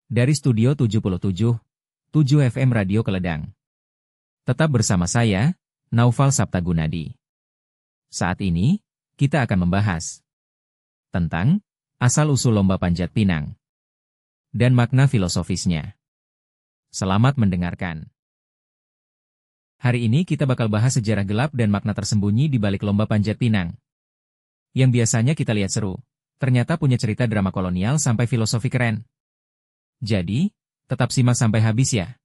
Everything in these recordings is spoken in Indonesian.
Dari Studio 77, 7 FM Radio Keledang. Tetap bersama saya, Naufal Saptagunadi. Saat ini, kita akan membahas tentang asal-usul lomba panjat pinang dan makna filosofisnya. Selamat mendengarkan. Hari ini kita bakal bahas sejarah gelap dan makna tersembunyi di balik lomba panjat pinang. Yang biasanya kita lihat seru, ternyata punya cerita drama kolonial sampai filosofi keren. Jadi, tetap simak sampai habis ya.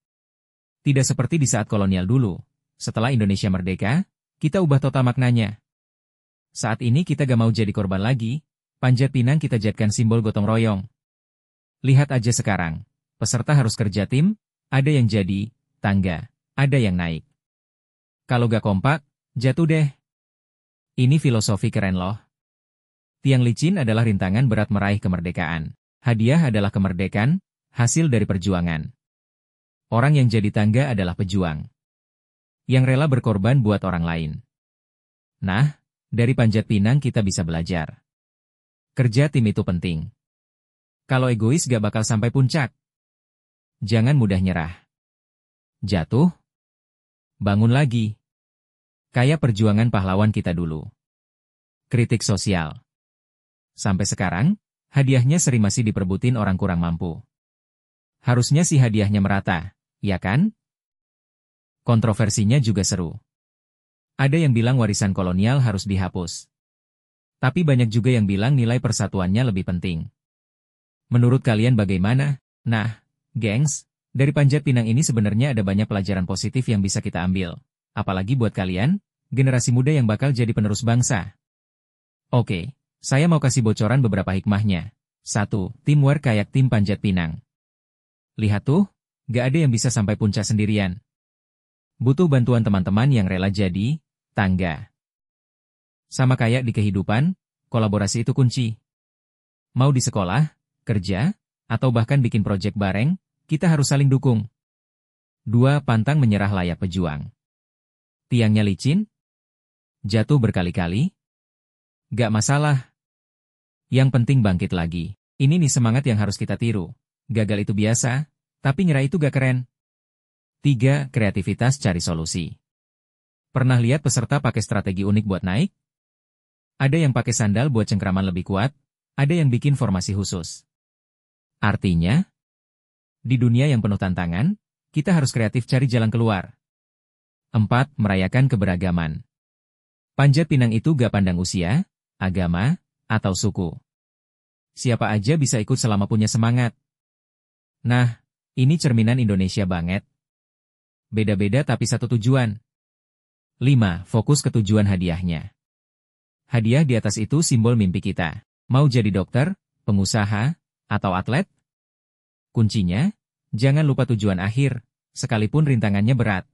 Tidak seperti di saat kolonial dulu. Setelah Indonesia merdeka, kita ubah total maknanya. Saat ini kita gak mau jadi korban lagi, panjat pinang kita jadikan simbol gotong royong. Lihat aja sekarang, peserta harus kerja tim, ada yang jadi tangga, ada yang naik. Kalau gak kompak, jatuh deh. Ini filosofi keren loh. Tiang licin adalah rintangan berat meraih kemerdekaan. Hadiah adalah kemerdekaan, hasil dari perjuangan. Orang yang jadi tangga adalah pejuang yang rela berkorban buat orang lain. Nah, dari panjat pinang kita bisa belajar. Kerja tim itu penting. Kalau egois gak bakal sampai puncak. Jangan mudah nyerah. Jatuh, bangun lagi. Kayak perjuangan pahlawan kita dulu. Kritik sosial. Sampai sekarang, hadiahnya sering masih diperbutin orang kurang mampu. Harusnya sih hadiahnya merata, ya kan? Kontroversinya juga seru. Ada yang bilang warisan kolonial harus dihapus. Tapi banyak juga yang bilang nilai persatuannya lebih penting. Menurut kalian bagaimana? Nah, gengs, dari panjat pinang ini sebenarnya ada banyak pelajaran positif yang bisa kita ambil. Apalagi buat kalian, generasi muda yang bakal jadi penerus bangsa. Oke, saya mau kasih bocoran beberapa hikmahnya. 1. Teamwork kayak tim panjat pinang. Lihat tuh, gak ada yang bisa sampai puncak sendirian. Butuh bantuan teman-teman yang rela jadi tangga. Sama kayak di kehidupan, kolaborasi itu kunci. Mau di sekolah, kerja, atau bahkan bikin proyek bareng, kita harus saling dukung. 2. Pantang menyerah layak pejuang. Tiangnya licin? Jatuh berkali-kali? Gak masalah. Yang penting bangkit lagi. Ini nih semangat yang harus kita tiru. Gagal itu biasa, tapi nyerah itu gak keren. 3. Kreativitas cari solusi. Pernah lihat peserta pakai strategi unik buat naik? Ada yang pakai sandal buat cengkraman lebih kuat, ada yang bikin formasi khusus. Artinya, di dunia yang penuh tantangan, kita harus kreatif cari jalan keluar. 4. Merayakan keberagaman. Panjat pinang itu gak pandang usia, agama, atau suku. Siapa aja bisa ikut selama punya semangat. Nah, ini cerminan Indonesia banget. Beda-beda tapi satu tujuan. 5. Fokus ke tujuan hadiahnya. Hadiah di atas itu simbol mimpi kita. Mau jadi dokter, pengusaha, atau atlet? Kuncinya, jangan lupa tujuan akhir, sekalipun rintangannya berat.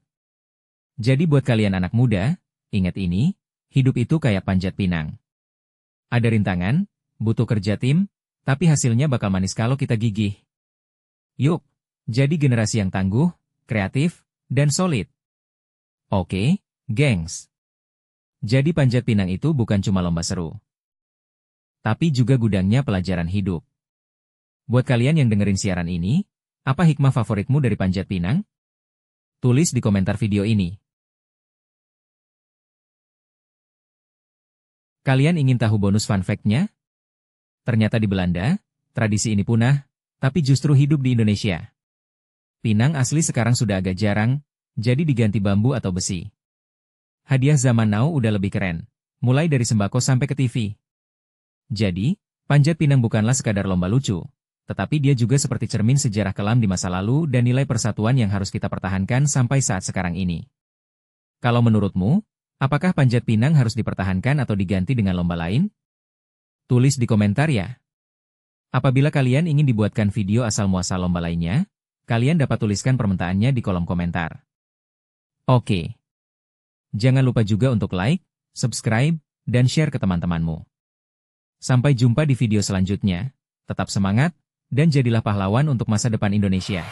Jadi buat kalian anak muda, ingat ini, hidup itu kayak panjat pinang. Ada rintangan, butuh kerja tim, tapi hasilnya bakal manis kalau kita gigih. Yuk, jadi generasi yang tangguh, kreatif, dan solid. Oke, gengs. Jadi panjat pinang itu bukan cuma lomba seru, tapi juga gudangnya pelajaran hidup. Buat kalian yang dengerin siaran ini, apa hikmah favoritmu dari panjat pinang? Tulis di komentar video ini. Kalian ingin tahu bonus fun fact-nya? Ternyata di Belanda, tradisi ini punah, tapi justru hidup di Indonesia. Pinang asli sekarang sudah agak jarang, jadi diganti bambu atau besi. Hadiah zaman now udah lebih keren, mulai dari sembako sampai ke TV. Jadi, panjat pinang bukanlah sekadar lomba lucu, tetapi dia juga seperti cermin sejarah kelam di masa lalu dan nilai persatuan yang harus kita pertahankan sampai saat sekarang ini. Kalau menurutmu, apakah panjat pinang harus dipertahankan atau diganti dengan lomba lain? Tulis di komentar ya. Apabila kalian ingin dibuatkan video asal-muasal lomba lainnya, kalian dapat tuliskan permintaannya di kolom komentar. Oke. Jangan lupa juga untuk like, subscribe, dan share ke teman-temanmu. Sampai jumpa di video selanjutnya. Tetap semangat, dan jadilah pahlawan untuk masa depan Indonesia.